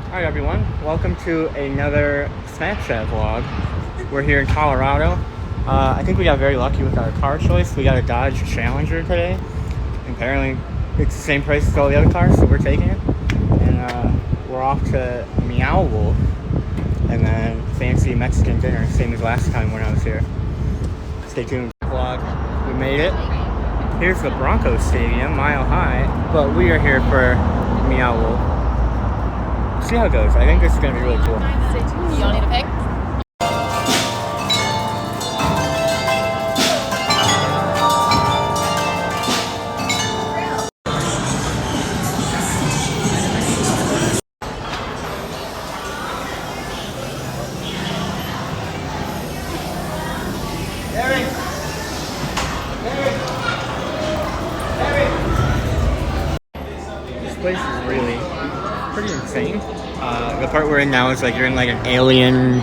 Alright everyone, welcome to another Snapchat vlog. We're here in Colorado. I think we got very lucky with our car choice. We got a Dodge Challenger today. Apparently it's the same price as all the other cars, so we're taking it. And we're off to Meow Wolf and then fancy Mexican dinner, same as last time when I was here. Stay tuned. Vlog, we made it. Here's the Broncos Stadium, mile high, but we are here for Meow Wolf. See how it goes. I think this is going to be really cool. Stay tuned. You all need a pick? This place is really pretty insane. The part we're in now is like you're in like an alien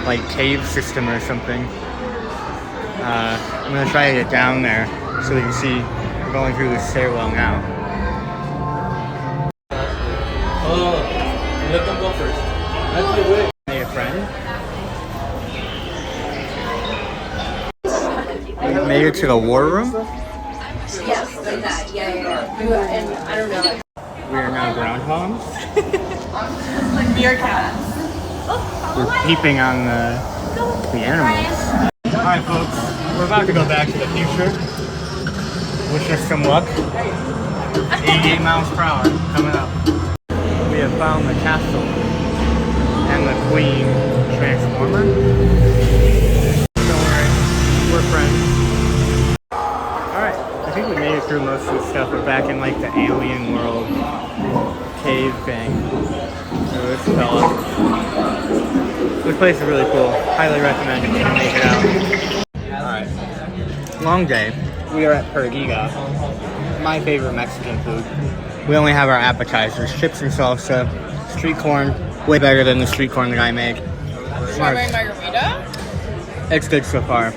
like cave system or something. I'm gonna try to get down there so we can see. We're going through this stairwell now. Oh, let them go first. That's the way. Made a friend. We made it to the war room. Yes, like that. Yeah. And I don't know. We are now groundhogs. Like meerkats. We're peeping on the animals. Alright folks, we're about to go back to the future. Wish us some luck. 88 miles per hour coming up. We have found the castle and the Queen Transformer. Don't worry, we're friends. Alright, I think we made it through most of the stuff. We're back in like the alien world cave thing. So this fella. This place is really cool. Highly recommend if you can make it out. Alright. Long day. We are at Perdiga. My favorite Mexican food. We only have our appetizers. Chips and salsa. Street corn. Way better than the street corn that I make. Strawberry margarita? It's good so far.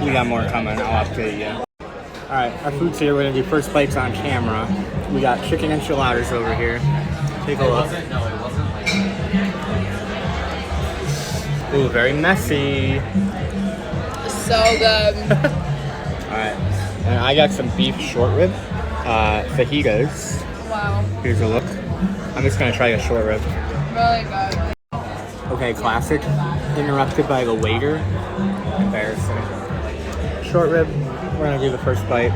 We got more coming. I'll update you. Alright, our food's here. We're going to do first bites on camera. We got chicken enchiladas over here. Take a look. Ooh, very messy. So good. Alright, and I got some beef short rib, fajitas. Wow. Here's a look. I'm just gonna try a short rib. Really good. Okay, classic. Interrupted by the waiter. Embarrassing. Short rib. We're gonna do the first bite.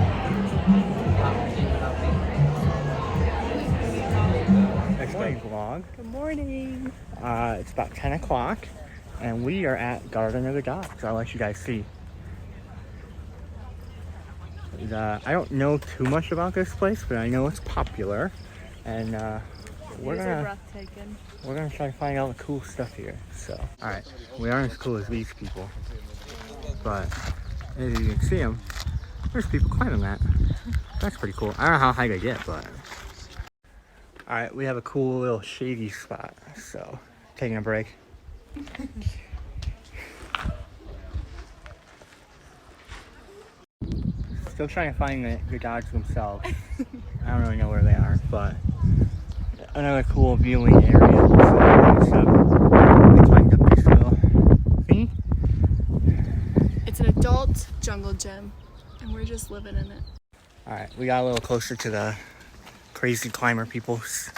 Next day vlog. Good morning. It's about 10 o'clock. And we are at Garden of the Gods. I'll let you guys see. I don't know too much about this place, but I know it's popular. And we're gonna try to find all the cool stuff here. So, all right, we aren't as cool as these people, but as you can see them, there's people climbing that. That's pretty cool. I don't know how high they get, but all right, we have a cool little shady spot. So, taking a break. Still trying to find the gods themselves. I don't really know where they are, but another cool viewing area. So we climbed up this little thingy. It's an adult jungle gym, and we're just living in it. Alright, we got a little closer to the crazy climber peoples.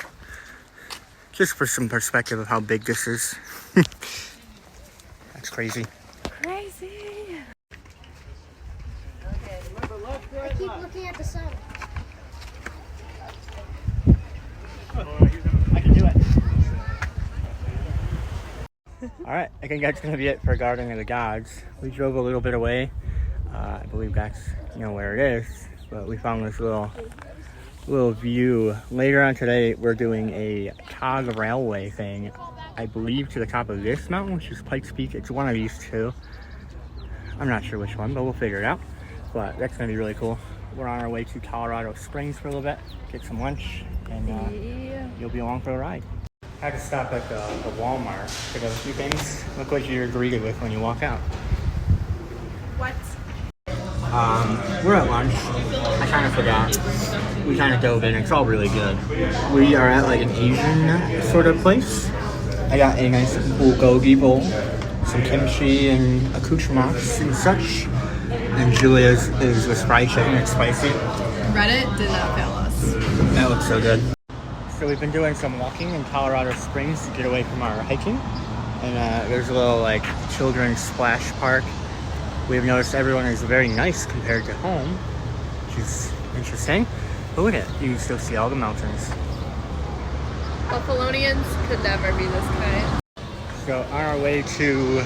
Just for some perspective of how big this is. That's crazy. Crazy. I keep looking at the sun. I can do it. Alright, I think that's going to be it for Garden of the Gods. We drove a little bit away. I believe that's, where it is. But we found this little view. Later on today, we're doing a Cog Railway thing. I believe to the top of this mountain, which is Pikes Peak. It's one of these two. I'm not sure which one, but we'll figure it out. But that's going to be really cool. We're on our way to Colorado Springs for a little bit, get some lunch, and you'll be along for the ride. I had to stop at the Walmart to get a few things. Look what you're greeted with when you walk out. What? We're at lunch. I kind of forgot. we kind of dove in. It's all really good. We are at like an Asian sort of place. I got a nice bulgogi bowl, some kimchi and accoutrements and such. And Julia's is with fried chicken. It's spicy. Reddit did not fail us. That looks so good. So we've been doing some walking in Colorado Springs to get away from our hiking. And there's a little like children's splash park. We've noticed everyone is very nice compared to home, which is interesting. But look at it, you can still see all the mountains. Buffalonians could never be this kind. So on our way to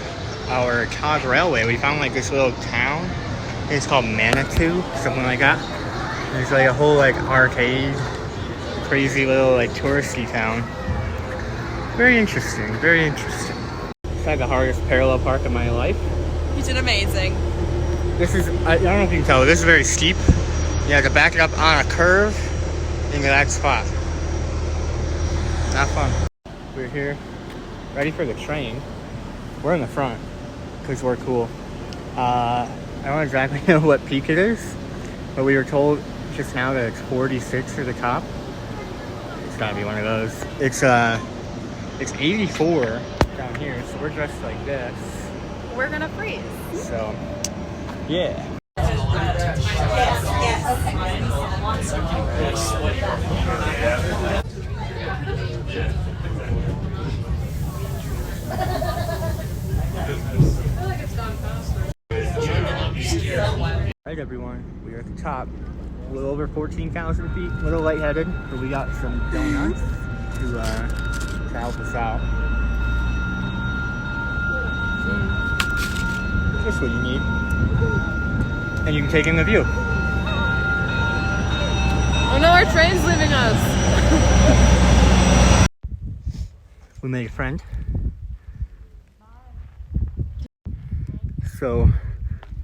our Tog Railway, we found like this little town. I think it's called Manitou, something like that. There's like a whole like arcade, crazy little like touristy town. Very interesting, very interesting. It's like the hardest parallel park of my life. You did amazing. This is, I don't know if you can tell, but this is very steep. You have to back it up on a curve into that spot. Not fun. We're here, ready for the train. We're in the front, because we're cool. I don't exactly know what peak it is, but we were told just now that it's 46 to the top. It's gotta be one of those. It's 84 down here, so we're dressed like this. We're gonna freeze. So, yeah. Right, everyone, we are at the top, a little over 14,000 feet, a little lightheaded, but we got some donuts to help us out. Just what you need. And you can take in the view. Oh no, our train's leaving us. We made a friend. So,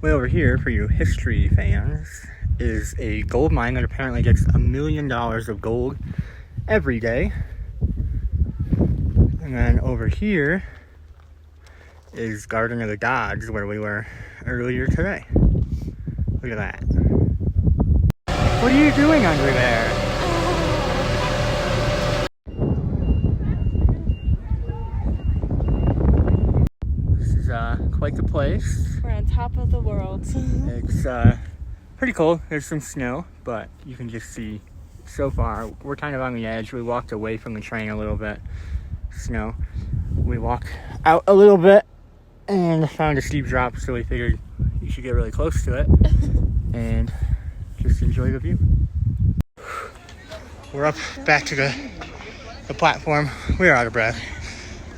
way over here, for you history fans, is a gold mine that apparently gets $1 million of gold every day. And then over here is Garden of the Gods, where we were earlier today. Look at that. What are you doing under there? This is quite the place. We're on top of the world. It's pretty cold. There's some snow, but you can just see so far. We're kind of on the edge. We walked away from the train a little bit. Snow. We walked out a little bit and found a steep drop, so we figured you should get really close to it and just enjoy the view. We're up back to the platform. We're out of breath.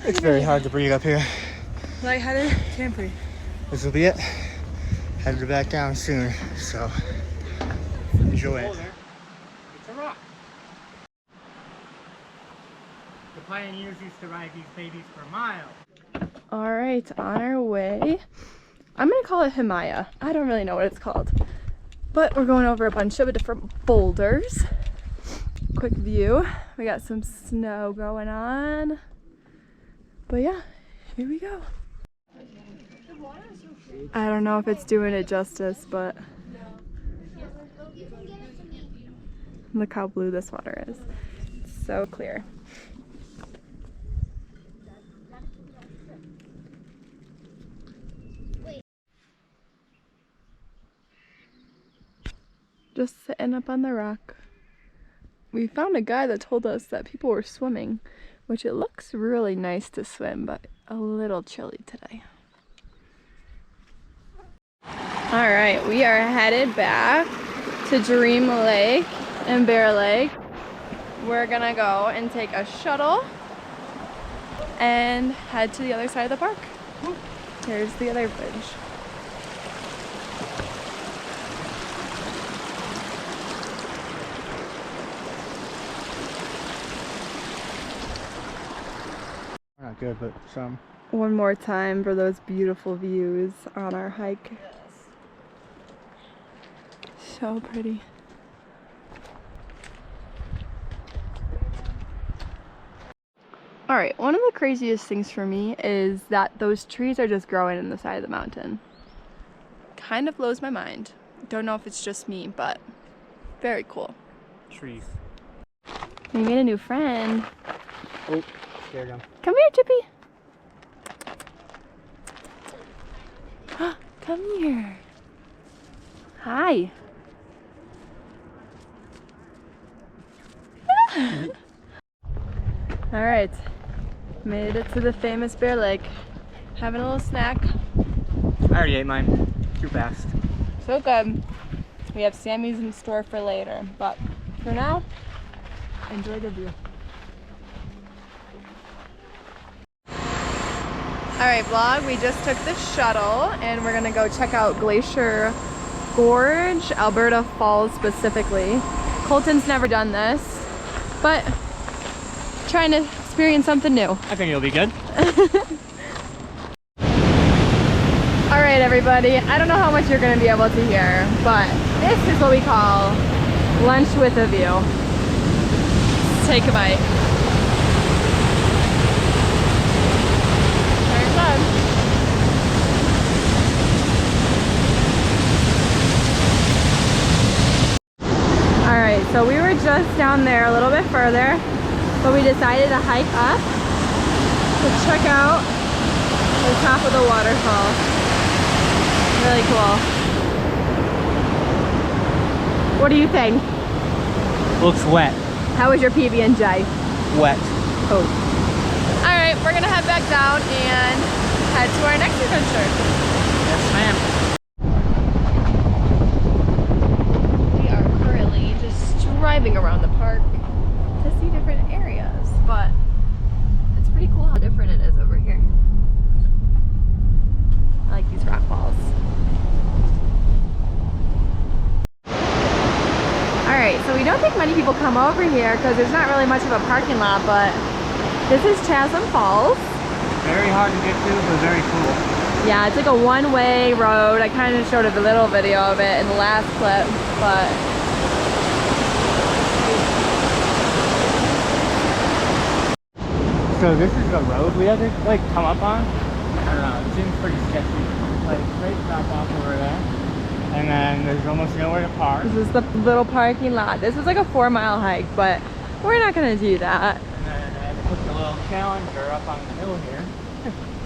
It's very hard to breathe up here. Lightheaded, can't breathe. This will be it. Headed back down soon, so enjoy it. It's a rock. The pioneers used to ride these babies for miles. Alright, on our way. I'm gonna call it Himalaya. I don't really know what it's called. But we're going over a bunch of different boulders. Quick view. We got some snow going on. But yeah, here we go. I don't know if it's doing it justice, but look how blue this water is. It's so clear. Just sitting up on the rock. We found a guy that told us that people were swimming, which it looks really nice to swim, but a little chilly today. Alright, we are headed back to Dream Lake and Bear Lake. We're gonna go and take a shuttle and head to the other side of the park. Here's the other bridge. Not good, but some. One more time for those beautiful views on our hike. So pretty. Alright, one of the craziest things for me is that those trees are just growing in the side of the mountain. Kind of blows my mind. Don't know if it's just me, but very cool. trees. We made a new friend. Oh, scared him. Come here, Chippy. Come here. Hi. All right, made it to the famous Bear Lake. Having a little snack. I already ate mine. Too fast. So good. We have Sammy's in store for later, but for now, enjoy the view. All right, vlog, we just took the shuttle and we're gonna go check out Glacier Gorge, Alberta Falls specifically. Colton's never done this, but trying to experience something new. I think it'll be good. All right, everybody, I don't know how much you're gonna be able to hear, but this is what we call lunch with a view. Let's take a bite. There's one. All right, so we were just down there a little bit further, but we decided to hike up to check out the top of the waterfall. Really cool. What do you think? Looks wet. How was your PB&J? Wet. Oh. All right, we're gonna head back down and head to our next adventure. Yes, ma'am. We are currently just driving around the park to see different areas, but it's pretty cool how different it is over here. I like these rock walls. Alright, so we don't think many people come over here because there's not really much of a parking lot, but this is Chasm Falls. Very hard to get to, but very cool. Yeah, it's like a one-way road. I kind of showed a little video of it in the last clip, but So this is the road we had to like come up on. I don't know, it seems pretty sketchy. Like straight drop off over there. And then there's almost nowhere to park. this is the little parking lot. This was like a 4-mile hike, but we're not gonna do that. And then I had to put the little Challenger up on the hill here.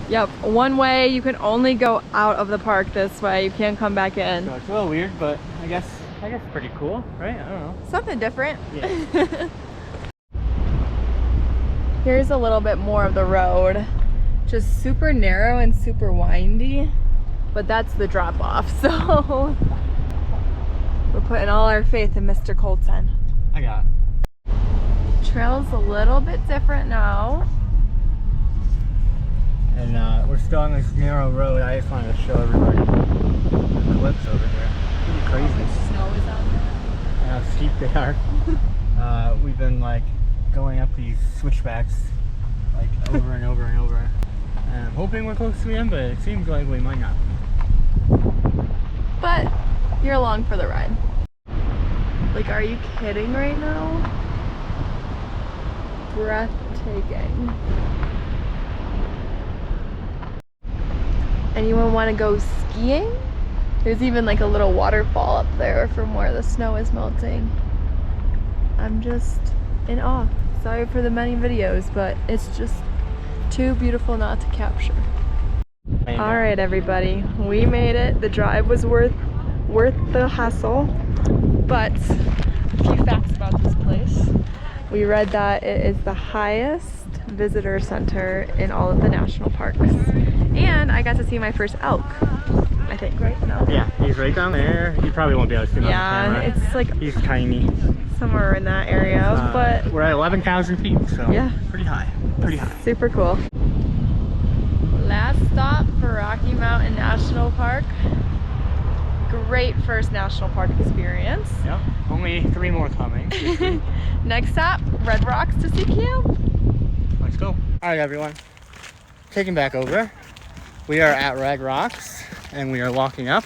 Yep, one way. You can only go out of the park this way. You can't come back in. So it's a little weird, but I guess pretty cool, right? I don't know. Something different. Yeah. Here's a little bit more of the road. Just super narrow and super windy, but that's the drop off. So we're putting all our faith in Mr. Colton. I got it. Trail's a little bit different now. And we're still on this narrow road. I just wanted to show everybody the cliffs over here. Pretty crazy. Snow is out there. And how steep they are. We've been like going up these switchbacks like over and over and over. And I'm hoping we're close to the end, but it seems like we might not. But you're along for the ride. Like, are you kidding right now? Breathtaking. Anyone want to go skiing? There's even like a little waterfall up there from where the snow is melting. I'm just in awe. Sorry for the many videos, but it's just too beautiful not to capture. All right, everybody, we made it. The drive was worth the hassle, but a few facts about this place. We read that it is the highest visitor center in all of the national parks, and I got to see my first elk. I think, right? No. Yeah, he's right down there. You probably won't be able to see him on the camera. It's like He's tiny. somewhere in that area, but We're at 11,000 feet, so yeah, pretty high. Pretty high. super cool. Last stop for Rocky Mountain National Park. Great first national park experience. Yep. Only 3 more coming. Next stop, Red Rocks to see camp. Let's go. All right, everyone. Taking back over. We are at Red Rocks, and we are walking up.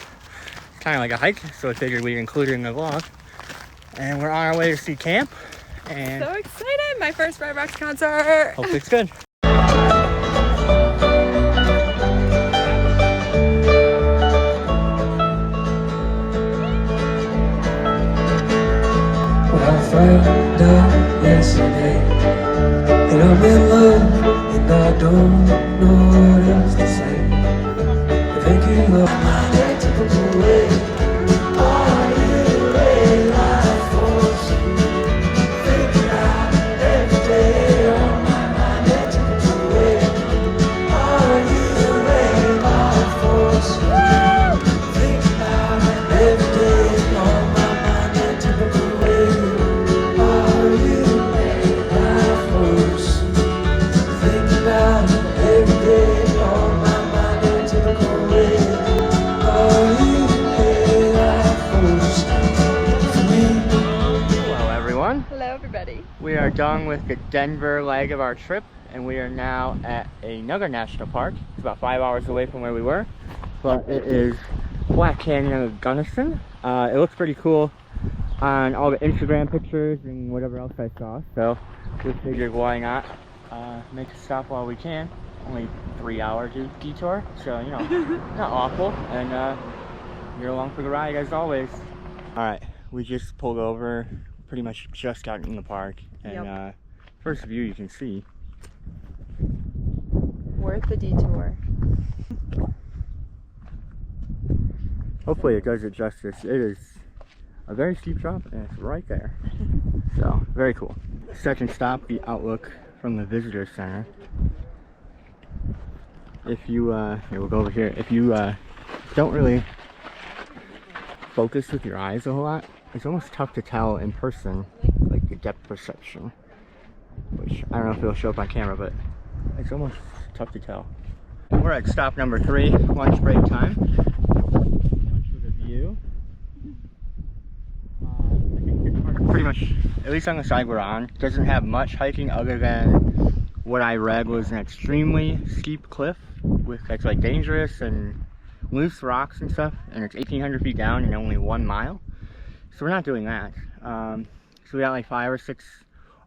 Kind of like a hike, so I figured we'd include it in the vlog. And we're on our way to see camp. And So excited! My first Red Rocks concert. hope it's good. found out yesterday that I'm in love and I don't know what else to say. But thinking of my typical way. Are you a life force? Thinking about every day on my mind, that typical way. Are you a life force? Thinking about every day on my mind, that typical way. Are you a life force? Thinking about every day on my mind, that typical way. Are you a life force for me? Hello everyone. Hello, everybody. We are done with the Denver leg of our trip, and we are now at another national park. It's about 5 hours away from where we were, but it is Black Canyon of Gunnison. It looks pretty cool on all the Instagram pictures and whatever else I saw, so we figured why not make a stop while we can. Only 3 hour detour, so you know, not awful, and you're along for the ride as always. Alright, we just pulled over, pretty much just got in the park, and first view you can see. Worth the detour. Hopefully it does it justice. It is a very steep drop and it's right there. So, very cool. Second stop, the outlook from the visitor center. If you, here, we'll go over here. If you don't really focus with your eyes a whole lot, it's almost tough to tell in person, like the depth perception. Which, I don't know if it'll show up on camera, but it's almost tough to tell. We're at stop number 3, lunch break time. Lunch with a view. I think this park pretty much, at least on the side we're on, doesn't have much hiking other than what I read was an extremely steep cliff with that's like dangerous and loose rocks and stuff, and it's 1,800 feet down and only 1 mile. So we're not doing that. So we got like 5 or 6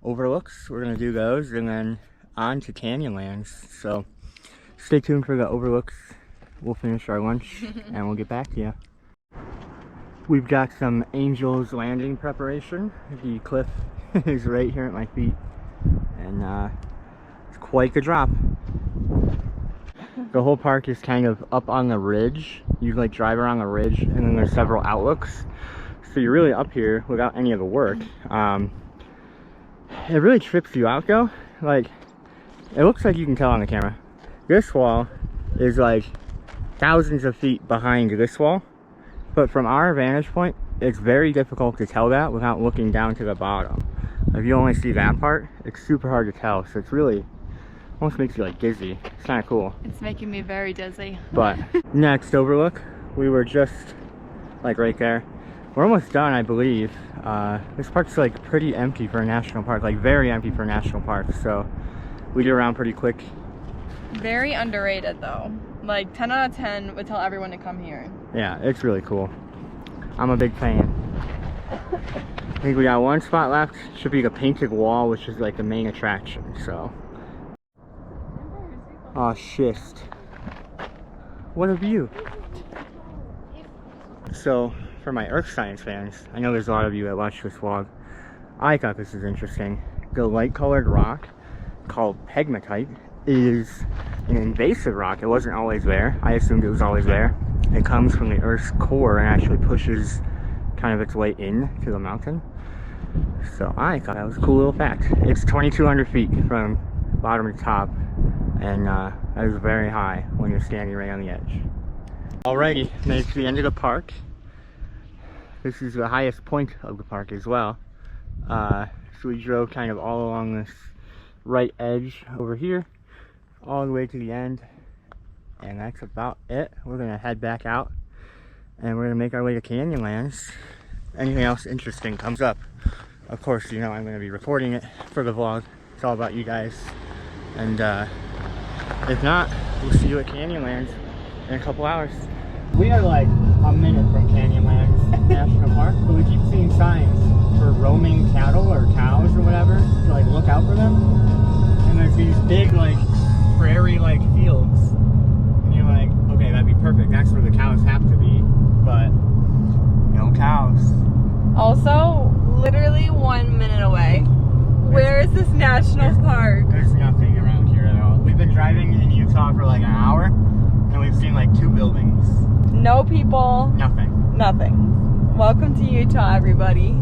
overlooks. We're gonna do those and then on to Canyonlands. So stay tuned for the overlooks. We'll finish our lunch and we'll get back to you. We've got some Angels Landing preparation. The cliff is right here at my feet, and it's quite the drop. The whole park is kind of up on the ridge. You like drive around the ridge, and then there's several outlooks. So you're really up here without any of the work. It really trips you out though. Like, it looks like you can tell on the camera. This wall is like thousands of feet behind this wall. But from our vantage point, it's very difficult to tell that without looking down to the bottom. If you only see that part, it's super hard to tell. So it's really, almost makes you like dizzy. It's kind of cool. It's making me very dizzy. But next overlook, we were just like right there. We're almost done, I believe. This park's like pretty empty for a national park, like very empty for a national park. So we did around pretty quick. Very underrated though. Like 10 out of 10 would tell everyone to come here. Yeah, it's really cool. I'm a big fan. I think we got 1 spot left. Should be the painted wall, which is like the main attraction. So, oh, schist. What a view. So, for my earth science fans, I know there's a lot of you that watch this vlog. I thought this was interesting. The light colored rock called pegmatite is an invasive rock. It wasn't always there. I assumed it was always there. It comes from the Earth's core and actually pushes kind of its way in to the mountain. So I thought that was a cool little fact. It's 2,200 feet from bottom to top, and that is very high when you're standing right on the edge. Alrighty, made it to the end of the park. This is the highest point of the park as well. So we drove kind of all along this right edge over here, all the way to the end, and that's about it. We're gonna head back out and we're gonna make our way to Canyonlands. Anything else interesting comes up, of course, you know I'm gonna be recording it for the vlog. It's all about you guys, and if not, we'll see you at Canyonlands in a couple hours. We are like a minute from Canyonlands National Park, but we keep seeing signs for roaming cattle or cows or whatever, to like look out for them. And there's these big like prairie-like fields, and you're like, okay, that'd be perfect. That's where the cows have to be, but no cows. Also, literally 1 minute away. Where is this national park? There's nothing around here at all. We've been driving in Utah for like an hour, and we've seen like 2 buildings. No people. Nothing. Nothing. Welcome to Utah, everybody.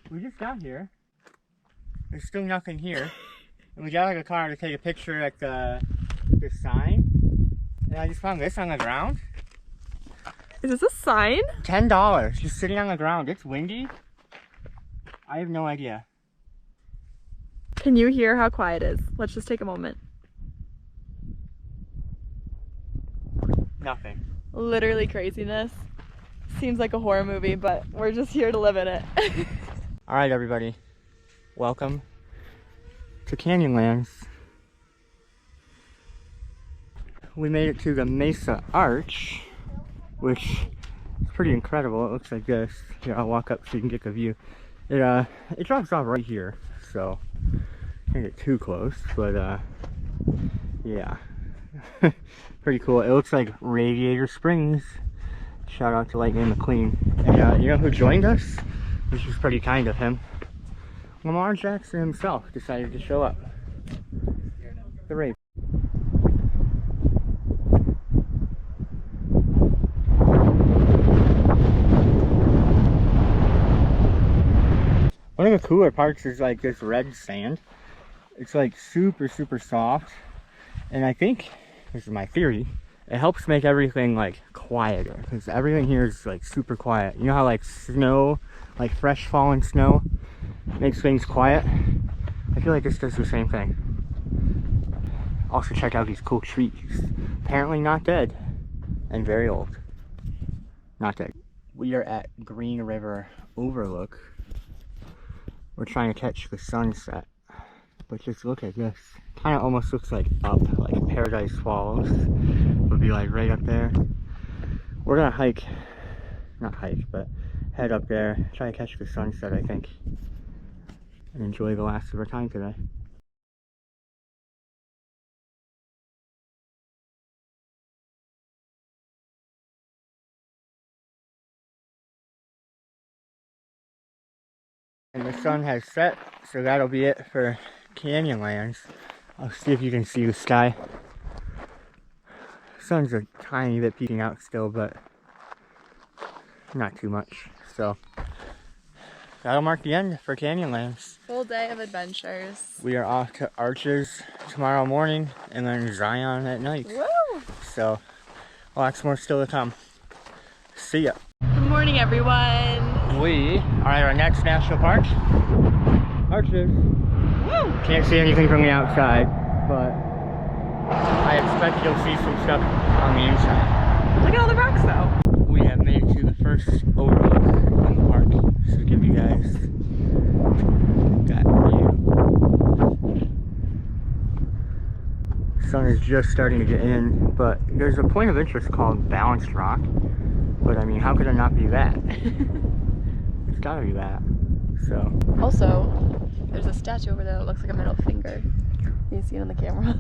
We just got here. There's still nothing here. And we got like a car to take a picture at the sign. And I just found this on the ground. Is this a sign? $10, just sitting on the ground. It's windy. I have no idea. Can you hear how quiet it is? Let's just take a moment. Nothing. Literally craziness. Seems like a horror movie, but we're just here to live in it. All right, everybody. Welcome to Canyonlands. We made it to the Mesa Arch, which is pretty incredible. It looks like this. Here, I'll walk up so you can get the view. It drops off right here, so I can't get too close, but yeah. Pretty cool. It looks like Radiator Springs. Shout out to Lightning McQueen. And you know who joined us? Which was pretty kind of him. Lamar Jackson himself decided to show up. The rape. One of the cooler parts is like this red sand. It's like super soft, and I think, this is my theory, it helps make everything like quieter, because everything here is like super quiet. You know how like snow, like fresh fallen snow, makes things quiet? I feel like this does the same thing. Also check out these cool trees. Apparently not dead, and very old. Not dead. We are at Green River Overlook. We're trying to catch the sunset, but just look at this. Kind of almost looks like up, like Paradise Falls would be like right up there. We're gonna hike, not hike, but head up there, try to catch the sunset, I think, and enjoy the last of our time today. And the sun has set, so that'll be it for Canyonlands. I'll see if you can see the sky. Sun's a tiny bit peeking out still, but not too much. So that'll mark the end for Canyonlands. Full day of adventures. We are off to Arches tomorrow morning, and then Zion at night. Woo! So lots more still to come. See ya. Good morning, everyone. We are at our next national park, Arches. Woo! Can't see anything from the outside, but I expect you'll see some stuff on the inside. Look at all the rocks, though. We have made it to the first overlook in the park, so to give you guys that view. Sun is just starting to get in, but there's a point of interest called Balanced Rock. But I mean, how could it not be that? It's gotta be that. So. Also, there's a statue over there that looks like a middle finger. You see it on the camera.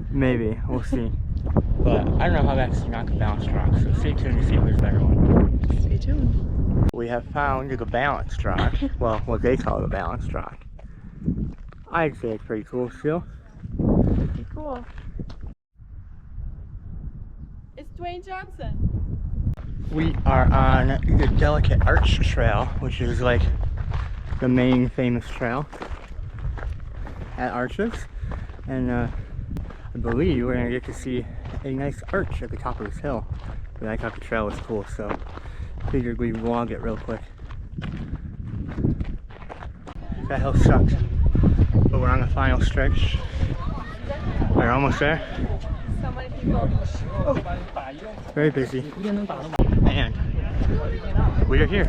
Maybe, we'll see. But I don't know how that's not a Balanced Rock, so stay tuned to see if there's a better one. Stay tuned. We have found the Balanced Rock. Well, what they call the Balanced Rock. I'd say it's pretty cool still. Pretty cool. It's Dwayne Johnson. We are on the Delicate Arch Trail, which is like the main famous trail at Arches. And I believe we're gonna get to see a nice arch at the top of this hill. But I thought the trail was cool, so figured we'd vlog it real quick. That hill sucks, but we're on the final stretch. We're almost there. So many people. Very busy. And we are here.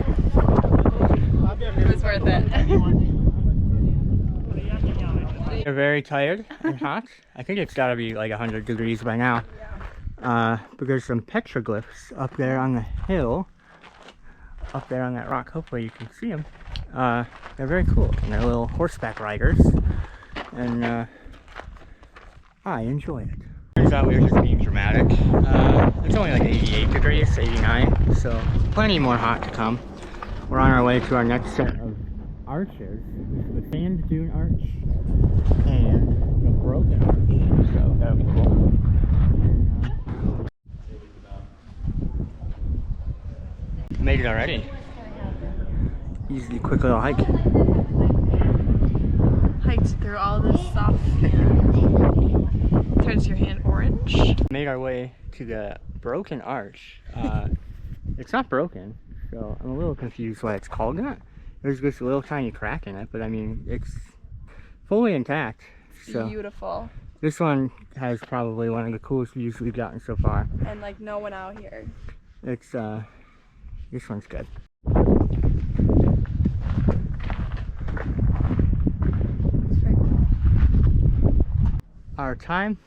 It was worth it. They're very tired and hot. I think it's gotta be like 100 degrees by now. But there's some petroglyphs up there on the hill. Up there on that rock. Hopefully you can see them. They're very cool. And they're little horseback riders. And I enjoy it. turns out we were just being dramatic. It's only like 88 degrees, 89, so plenty more hot to come. We're on our way to our next set of arches. The sand dune arch and the broken arch, so that'll be cool. And, made it already. Easy, quick little hike. Hiked through all this soft sand. Turns your hand orange. Made our way to the broken arch. It's not broken, so I'm a little confused why it's called that. There's just a little tiny crack in it, but I mean, it's fully intact. So Beautiful. this one has probably one of the coolest views we've gotten so far. And like no one out here. It's this one's good. Our time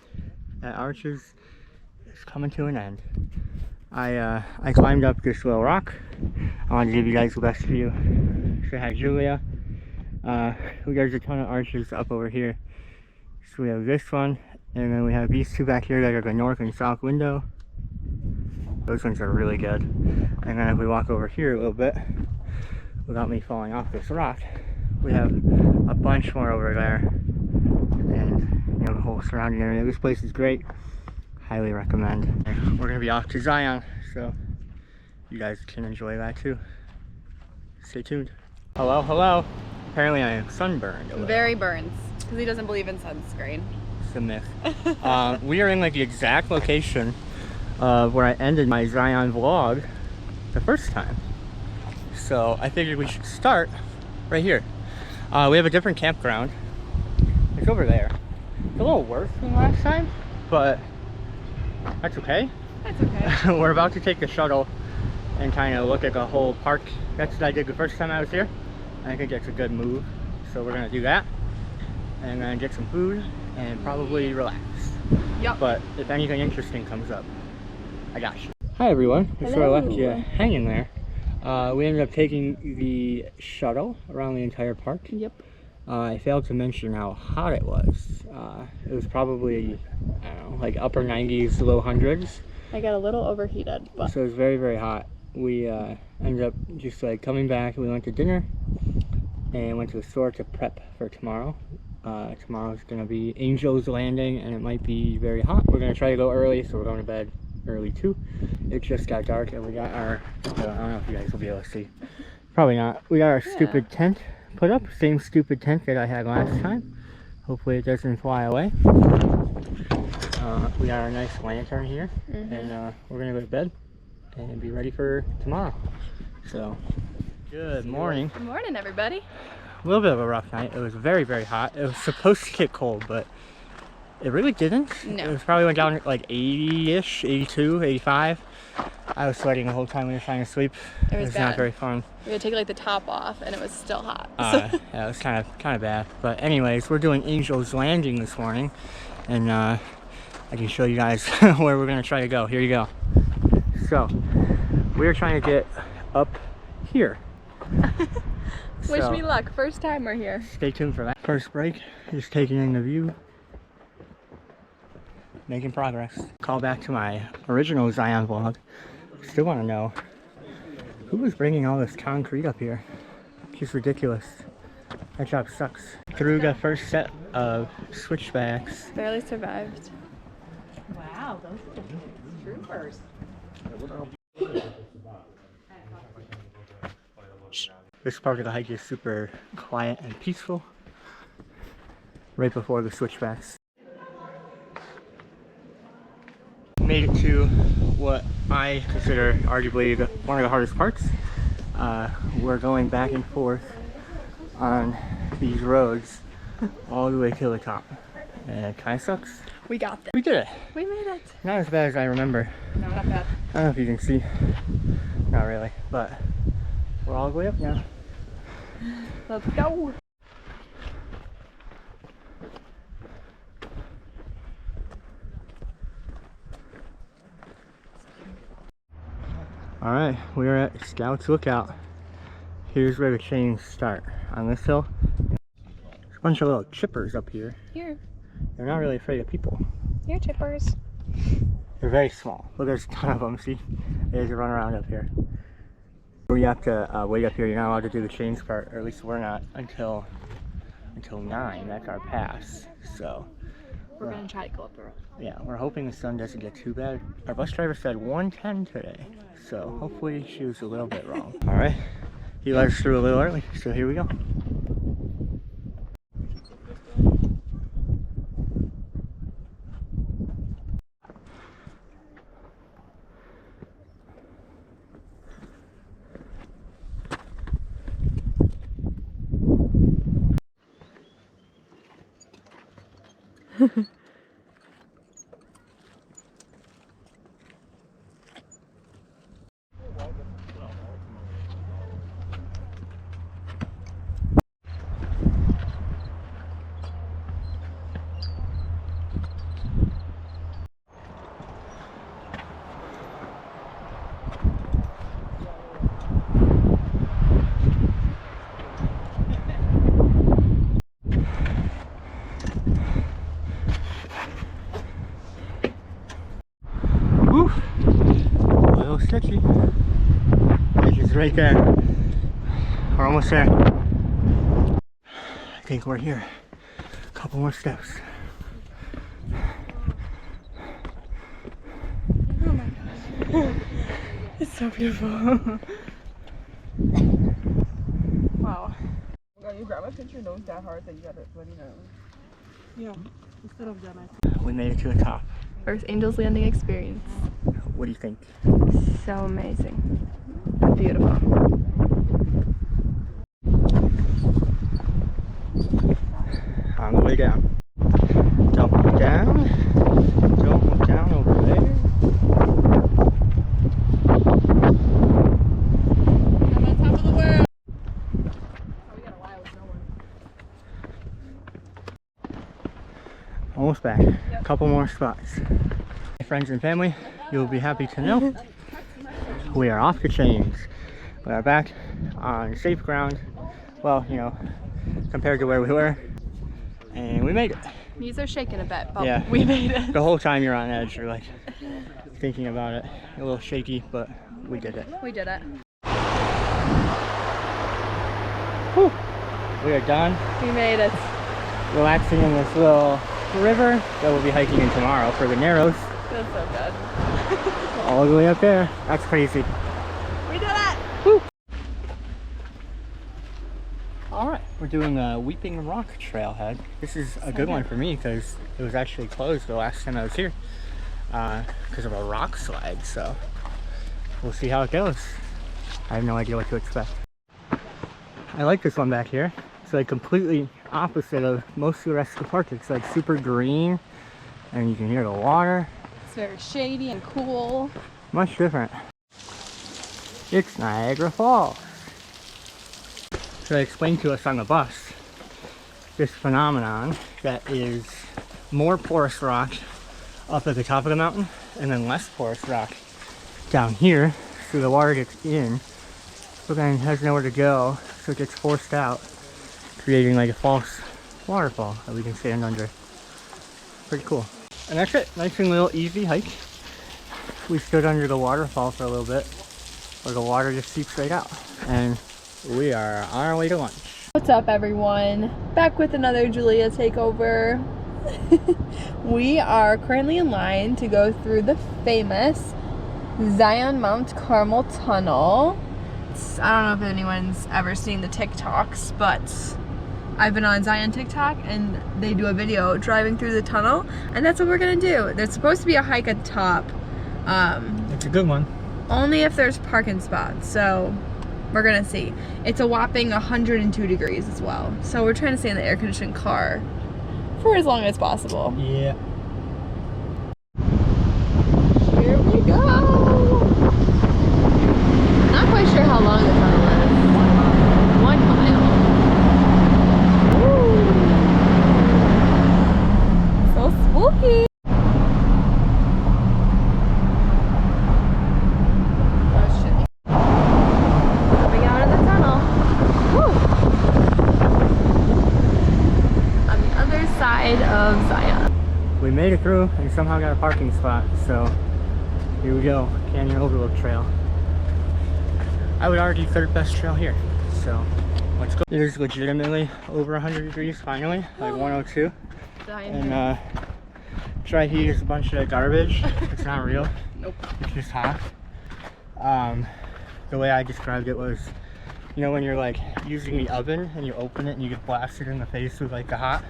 at Arches is coming to an end. I climbed up this little rock. I wanted to give you guys the best view. Say hi, Julia. There's a ton of arches up over here. So we have this one, and then we have these two back here that are the north and south window. Those ones are really good. And then if we walk over here a little bit, without me falling off this rock, we have a bunch more over there. And you know, the whole surrounding area. This place is great. Highly recommend. We're gonna be off to Zion, so you guys can enjoy that too. Stay tuned. Hello, hello. Apparently I am sunburned. Very burns. Because he doesn't believe in sunscreen. It's a myth. We are in like the exact location where I ended my Zion vlog the first time. So I figured we should start right here. We have a different campground. It's over there. It's a little worse than last time, but that's okay. That's okay. We're about to take the shuttle and kind of look at the whole park. That's what I did the first time I was here. I think that's a good move. So we're gonna do that and then get some food and probably relax. Yep. But if anything interesting comes up, I got you. Hi everyone. That's where I left you hanging there. We ended up taking the shuttle around the entire park. Yep. I failed to mention how hot it was. It was probably, I don't know, like upper 90s, low hundreds. I got a little overheated, but So it was very, very hot. We ended up just like coming back. We went to dinner and went to the store to prep for tomorrow. Tomorrow's gonna be Angel's Landing and it might be very hot. We're gonna try to go early, so we're going to bed early too. It just got dark and we got our, I don't know if you guys will be able to see. Probably not. We got our stupid tent put up, same stupid tent that I had last time. Hopefully it doesn't fly away. We got our nice lantern here, and we're gonna go to bed and be ready for tomorrow. So, good morning. good morning, everybody. A little bit of a rough night. It was very, very hot. It was supposed to get cold, but it really didn't. No. It was probably went down like 80-ish, 82, 85. I was sweating the whole time we were trying to sleep. It was not bad. very fun. We had to take like the top off, and it was still hot. Yeah, it was kind of bad. But anyways, we're doing Angel's Landing this morning, and I can show you guys where we're gonna try to go. Here you go. So we're trying to get up here. Wish So, me luck. First time we're here. stay tuned for that. First break, just taking in the view. Making progress. Call back to my original Zion vlog. Still want to know who was bringing all this concrete up here. Just ridiculous. That job sucks. Through the first set of switchbacks. Barely survived. Wow, those are the troopers. This part of the hike is super quiet and peaceful. Right before the switchbacks. Made it to what I consider arguably one of the hardest parts. We're going back and forth on these roads all the way to the top. And it kind of sucks. We got this. We did it. We made it. Not as bad as I remember. No, not bad. I don't know if you can see. Not really, but we're all the way up now. Let's go. Alright, we're at Scouts Lookout. Here's where the chains start. On this hill, there's a bunch of little chippers up here. Here. They're not really afraid of people. Here, chippers. They're very small, but there's a ton of them. See, they just run around up here. We have to wait up here. You're not allowed to do the change part, or at least we're not until 9. That's our pass. So We're gonna try to go up the road. yeah, we're hoping the sun doesn't get too bad. Our bus driver said 110 today, so hopefully she was a little bit wrong. All right, he let us through a little early, so here we go. Woo! A little sketchy. It's just right there. We're almost there. I think we're here. A couple more steps. Oh my gosh. It's so beautiful. Wow. Oh, you grab a picture nose that hard that you got it bloody nose. Yeah, instead of that. We made it to the top. First Angel's Landing experience. What do you think? So amazing. Beautiful. On the way down. Don't look down. Don't look down over there. I'm on top of the world. Almost back. A couple more spots. Friends and family, you'll be happy to know we are off the chains. We are back on safe ground. Well, you know, compared to where we were. And we made it. Knees are shaking a bit, but Yeah. we made it. The whole time you're on edge, you're like thinking about it. A little shaky, but we did it. We did it. Whew. We are done. We made it. Relaxing in this little river that we'll be hiking in tomorrow for the Narrows. Feels so good. All the way up there. That's crazy. We did it! Woo. Alright, we're doing a Weeping Rock trailhead. This is a good one for me because it was actually closed the last time I was here because of a rock slide, so we'll see how it goes. I have no idea what to expect. I like this one back here. It's like completely opposite of most of the rest of the park. It's like super green and you can hear the water. It's very shady and cool. Much different. It's Niagara Falls. So they explained to us on the bus this phenomenon that is more porous rock up at the top of the mountain and then less porous rock down here, so the water gets in but then has nowhere to go, so it gets forced out, creating like a false waterfall that we can stand under. Pretty cool. And that's it. Nice and little easy hike. We stood under the waterfall for a little bit where the water just seeps right out, and we are on our way to lunch. What's up, everyone? Back with another Julia takeover. We are currently in line to go through the famous Zion Mount Carmel Tunnel. I don't know if anyone's ever seen the TikToks, but I've been on Zion TikTok and they do a video driving through the tunnel, and that's what we're gonna do. There's supposed to be a hike at the top. It's a good one. Only if there's parking spots, so we're gonna see. It's a whopping 102 degrees as well, so we're trying to stay in the air-conditioned car for as long as possible. Yeah. Here we go! Not quite sure how long the tunnel is. 1 mile. Woo. So spooky! Of Zion. we made it through and somehow got a parking spot. So here we go, Canyon Overlook Trail. I would argue third best trail here. So let's go. It is legitimately over 100 degrees finally, like 102. And dry heat is a bunch of garbage. It's not real. Nope. It's just hot. The way I described it was, you know when you're like using the oven and you open it and you get blasted in the face with like the hot,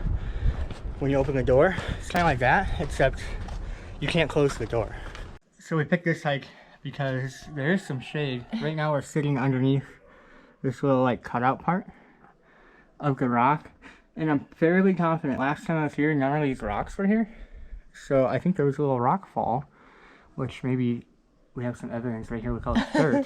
when you open the door, it's kind of like that, except you can't close the door. So we picked this hike because there is some shade. Right now we're sitting underneath this little like cutout part of the rock, and I'm fairly confident last time I was here none of these rocks were here. So I think there was a little rock fall, which maybe we have some evidence right here. We call it dirt.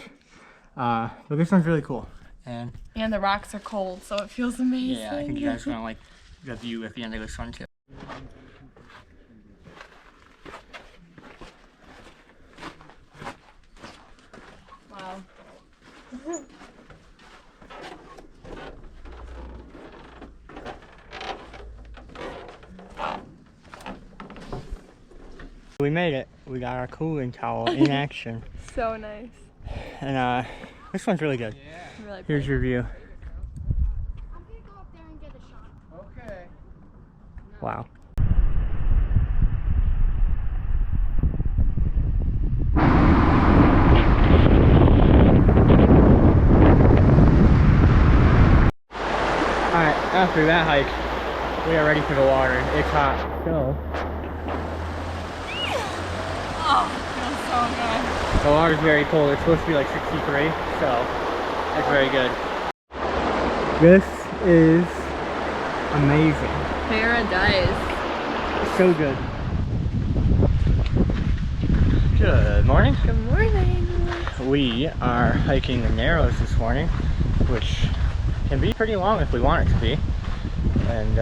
But this one's really cool. And the rocks are cold, so it feels amazing. yeah, I think you guys are gonna like the view at the end of this one too. Wow. We made it. We got our cooling towel in action. So nice. And this one's really good. Really Here's your view. I'm gonna go up there and get a shot. Okay. Wow. Alright, after that hike, we are ready for the water. It's hot. So the water's very cold. It's supposed to be like 63, so it's very good. This is amazing. Paradise. So good. Good morning. Good morning. We are hiking the Narrows this morning, which can be pretty long if we want it to be. And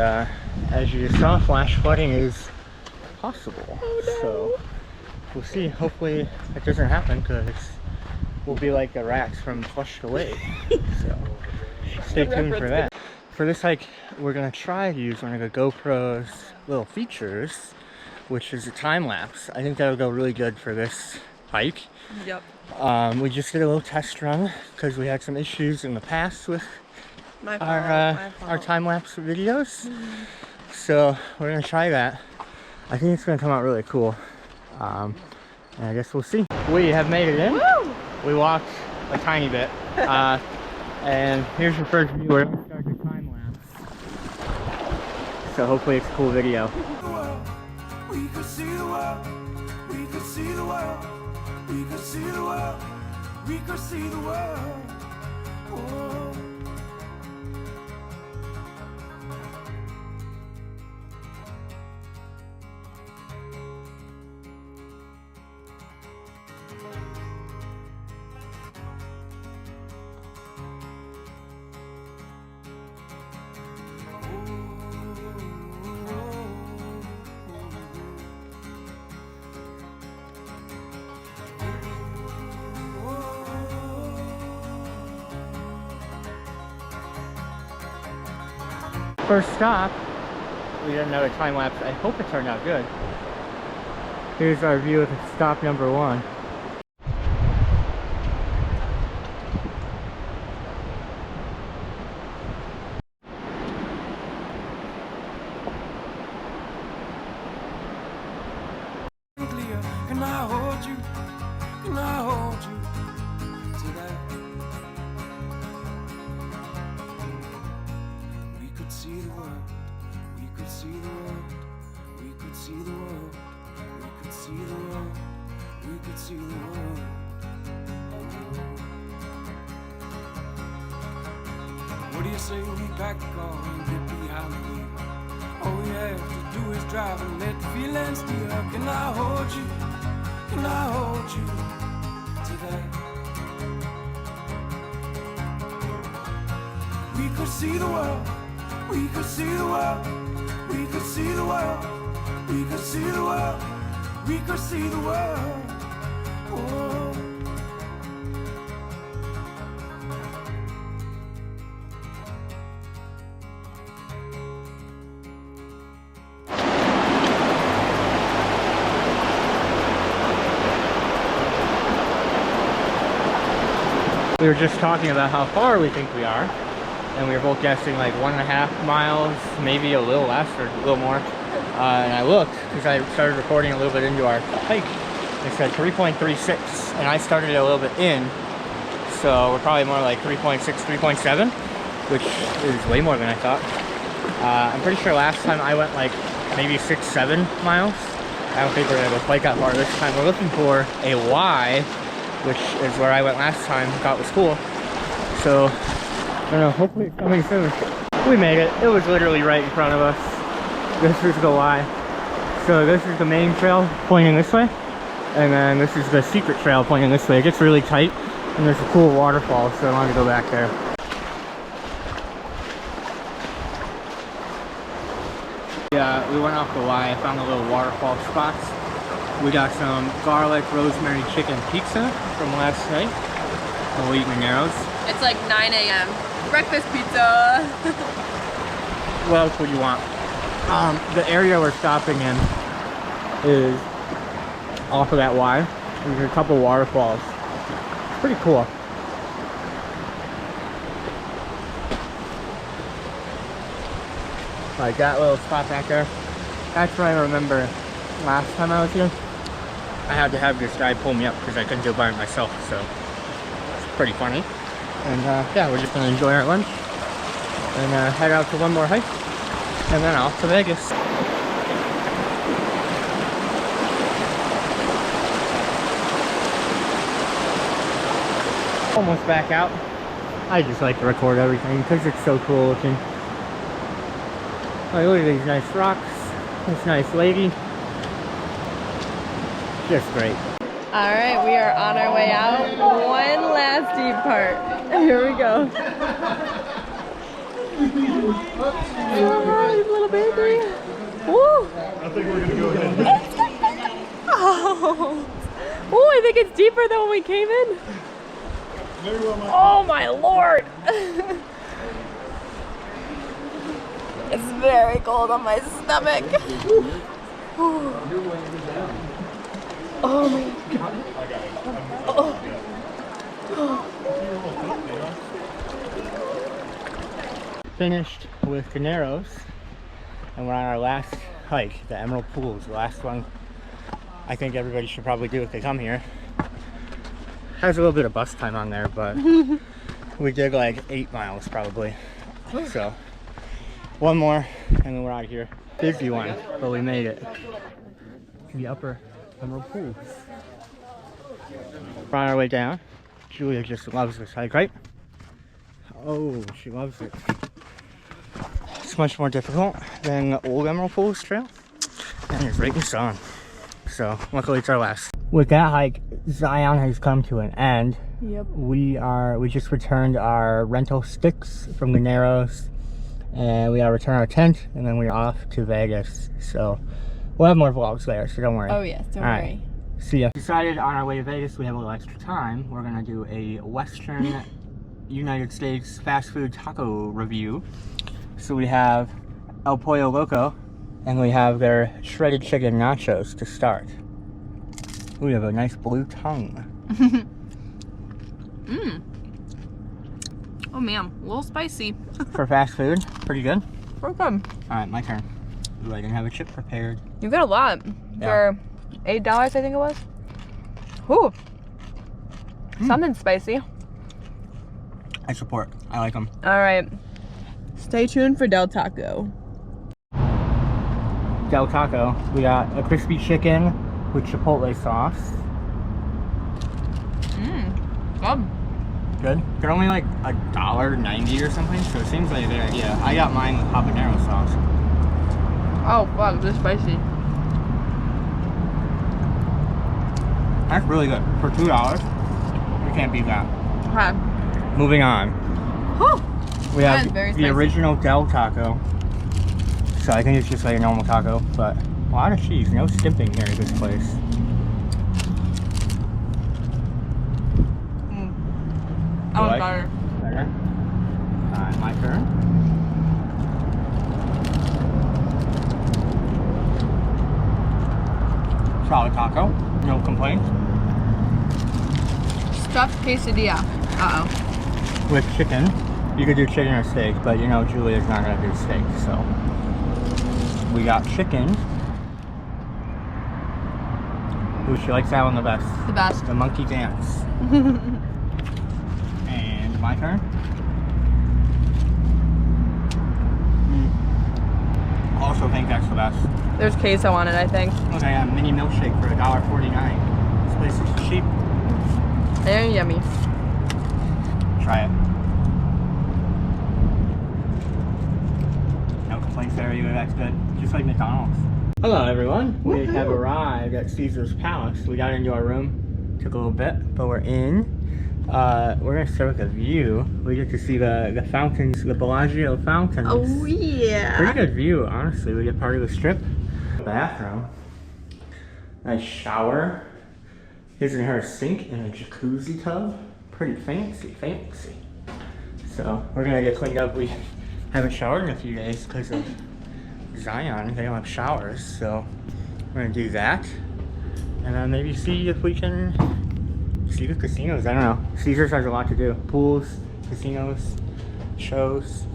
as you just saw, flash flooding is possible. Oh, no. So we'll see. Hopefully it doesn't happen because we'll be like the rats from Flushed Away. So stay tuned for that. For this hike, we're going to try to use one of the GoPro's little features, which is a time lapse. I think that'll go really good for this hike. Yep. We just did a little test run because we had some issues in the past with My fault. our time lapse videos. So we're going to try that. I think it's going to come out really cool. And I guess we'll see. We have made it in. Woo! We walked a tiny bit. And here's your first view. We're going to start the time lapse. So hopefully it's a cool video. We could see the world. We could see the world. We could see the world. We could see the world. Oh. First stop, we did another time lapse. I hope it turned out good. Here's our view of stop number 1. Can I hold you? Can I hold you today? We could see the world. We could see the world. We could see the world. We could see the world. We could see the world. What do you say we pack the car and get behind the wheel? All we have to do is drive and let the feelings steer. Can I hold you? Can I hold you today? We could see the world. We could see the world. We could see the world. We could see the world. We could see the world. Oh. We were just talking about how far we think we are, and we were both guessing like 1.5 miles, maybe a little less or a little more. And I looked, because I started recording a little bit into our hike. It said 3.36, and I started it a little bit in, so we're probably more like 3.6, 3.7, which is way more than I thought. I'm pretty sure last time I went like maybe 6, 7 miles. I don't think we're gonna go quite that far this time. We're looking for a Y, which is where I went last time, got with school. So, I don't know, hopefully it's coming soon. We made it. It was literally right in front of us. This is the Y. So this is the main trail pointing this way. And then this is the secret trail pointing this way. It gets really tight, and there's a cool waterfall, so I wanted to go back there. Yeah, we went off the Y, found the little waterfall spots. We got some garlic rosemary chicken pizza from last night. And we'll eat Mineros. It's like 9 a.m. Breakfast pizza. What else would you want? The area we're stopping in is off of that Y. There's a couple waterfalls. It's pretty cool. Like that little spot back there. That's what I remember last time I was here. I had to have this guy pull me up because I couldn't do it by myself, so it's pretty funny. And yeah, we're just gonna enjoy our lunch and head out to one more hike and then off to Vegas. Almost back out. I just like to record everything because it's so cool looking. Like, look at these nice rocks, this nice lady. Just great. Alright, we are on our way out. One last deep part. Here we go. Oh, little baby. Woo! I think we're gonna go ahead. Oh, I think it's deeper than when we came in. Oh my lord! It's very cold on my stomach. Oh my god. Oh. Finished with Caneros, and we're on our last hike, the Emerald Pools, the last one I think everybody should probably do if they come here. Has a little bit of bus time on there, but we did like 8 miles probably. So one more and then we're out of here. Busy one, but we made it. The upper Emerald Pools. We're on our way down. Julia just loves this hike, right? Oh, she loves it. It's much more difficult than the old Emerald Pools trail, and it's right in the sun. So luckily it's our last. With that hike, Zion has come to an end. Yep. We just returned our rental sticks from the Narrows, and we gotta return our tent, and then we're off to Vegas. So we'll have more vlogs there, so don't worry. Oh yes, don't worry. See ya. Decided on our way to Vegas, we have a little extra time. We're gonna do a Western United States fast food taco review. So we have El Pollo Loco, and we have their shredded chicken nachos to start. We have a nice blue tongue. Mmm. Oh man, a little spicy. For fast food, pretty good. We're good. Alright, my turn. Ooh, I didn't have a chip prepared. You got a lot for $8, I think it was. Ooh. Something spicy. I support. I like them. All right. Stay tuned for Del Taco. Del Taco. We got a crispy chicken with chipotle sauce. Good. Good. They're only like $1.90 or something, so it seems like a good idea. I got mine with habanero sauce. Oh fuck, this is spicy. That's really good. For $2, you can't beat that. Okay. Moving on. Whew. We That have is very the spicy. original Del Taco. So I think it's just like a normal taco, but a lot of cheese. No skimping here at this place. I want like? butter. Better. Alright, my turn. Solid taco. No complaints. Stuffed quesadilla. Uh-oh. with chicken. You could do chicken or steak, but you know Julia's not gonna do steak, so we got chicken. Ooh, she likes that one the best. The best. The monkey dance. And my turn. Also think that's the best. There's queso on it, I think. Okay, a mini milkshake for $1.49. This place is cheap. And yummy. Try it. No complaints there either, that's good. Just like McDonald's. Hello everyone. We have arrived at Caesar's Palace. We got into our room. Took a little bit, but we're in. We're gonna start with a view. We get to see the fountains, the Bellagio fountains. Oh yeah. Pretty good view, honestly. We get part of the strip. Bathroom. Nice shower. His and her sink and a jacuzzi tub. Pretty fancy. So we're gonna get cleaned up. We haven't showered in a few days because of Zion. They don't have showers, so we're gonna do that. And then maybe see if we can see the casinos. I don't know. Caesars has a lot to do. Pools, casinos, shows.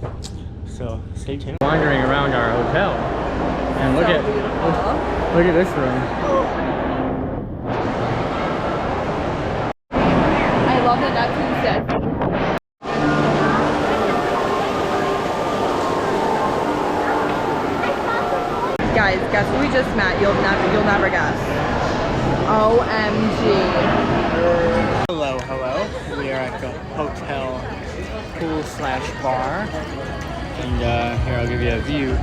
So stay tuned. Wandering around our hotel. And look at this room. I love the Neptune set. Guys, guess who we just met? You'll never guess. OMG. Hello. We are at the hotel pool/bar. And here, I'll give you a view.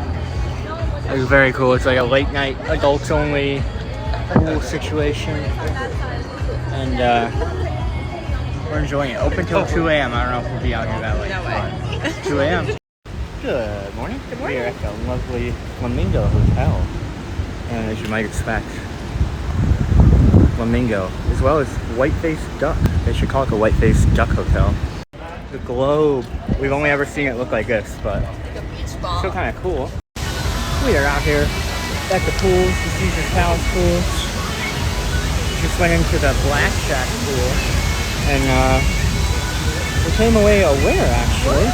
It's very cool. It's like a late night, adults only pool situation. And we're enjoying it. Open till 2 a.m. I don't know if we'll be out here that late. No way. 2 a.m. Good morning. Good morning. We're at the lovely Flamingo Hotel. And as you might expect, flamingo, as well as white-faced duck. They should call it the white-faced duck hotel. The globe. We've only ever seen it look like this, but still kind of cool. We are out here at the pools, the Caesar's Palace pools. Just went into the Blackjack pool, and we came away a winner actually.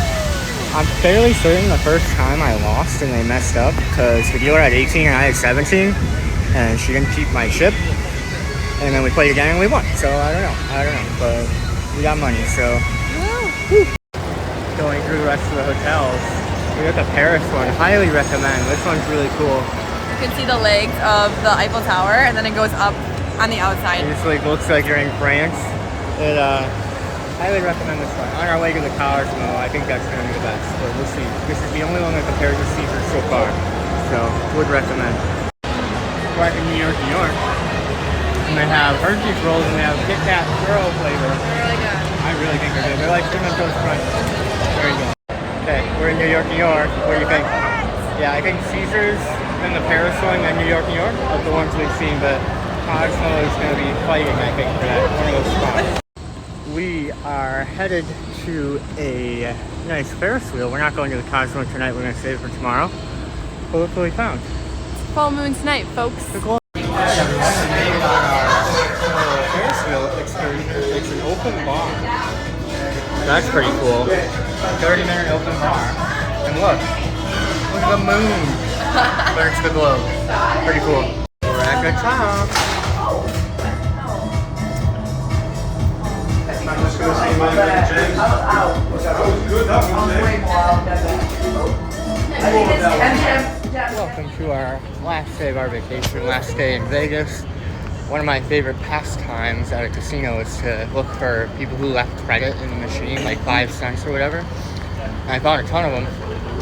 I'm fairly certain the first time I lost and they messed up because the dealer had 18 and I had 17, and she didn't keep my chip. And then we played again and we won. So I don't know, but we got money. So going through the rest of the hotels. We got the Paris one. Highly recommend. This one's really cool. You can see the legs of the Eiffel Tower, and then it goes up on the outside. It just like looks like you're in France. It highly recommend this one. On our way to the Cosmo, I think that's gonna be the best. But we'll see. This is the only one that compares to Caesar so far. So would recommend. We're at New York. And they have Hershey's rolls and they have Kit Kat Girl flavor. They're really good. I really think they're good. They're like cinnamon toast crunch. Very good. Okay, we're in New York. What do you think? Yeah, I think Caesars and the Paris one and New York are the ones we've seen, but Cosmo is going to be fighting, I think, for that one of those spots. We are headed to a nice Ferris wheel. We're not going to the Cosmo tonight. We're going to save it for tomorrow. But look what we found. Full moon tonight, folks. Ferris wheel experience. It's an open bar. That's pretty cool. 30-minute open bar. And look at the moon. But it's the globe. Pretty cool. We're at the top. Welcome to our last day of our vacation, last day in Vegas. One of my favorite pastimes at a casino is to look for people who left credit in the machine, like 5 cents or whatever. And I found a ton of them,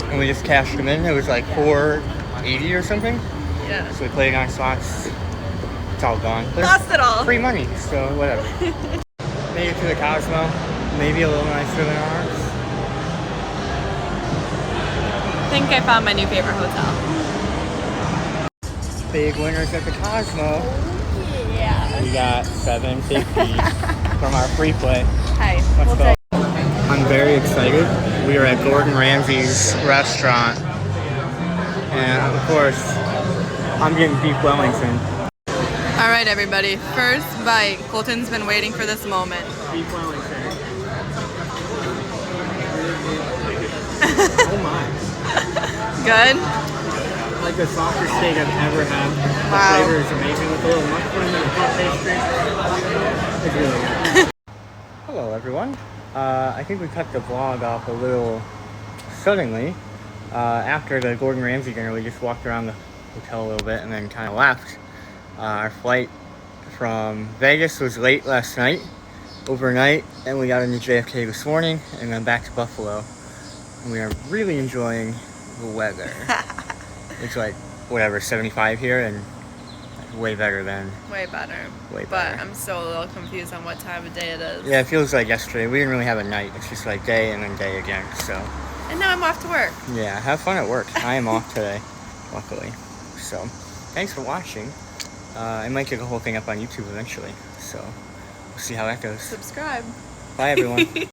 and we just cashed them in. It was like $4.80 or something. Yeah. So we played on slots. It's all gone. But Lost it all. free money, so whatever. Made it to the Cosmo. Maybe a little nicer than ours. I think I found my new favorite hotel. Big winners at the Cosmo. Yeah. We got 750 from our free play. Hey, Let's we'll go. take. I'm very excited. We are at Gordon Ramsay's restaurant. And of course, I'm getting beef Wellington. All right, everybody. First bite. Colton's been waiting for this moment. Beef Wellington. Oh my. Good? Like the softest steak I've ever had. The Wow. flavor is amazing with a little mushroom and the puff pastry. It's really good. Hello everyone. I think we cut the vlog off a little suddenly. After the Gordon Ramsay dinner, we just walked around the hotel a little bit and then kind of left. Our flight from Vegas was late last night, overnight, and we got into JFK this morning and then back to Buffalo. And we are really enjoying the weather. It's like, whatever, 75 here and way better than... Way better. Way But better. I'm still a little confused on what time of day it is. Yeah, it feels like yesterday. We didn't really have a night. It's just like day and then day again, so... And now I'm off to work. Yeah, have fun at work. I am off today, luckily. So, thanks for watching. I might get the whole thing up on YouTube eventually, so we'll see how that goes. Subscribe. Bye, everyone.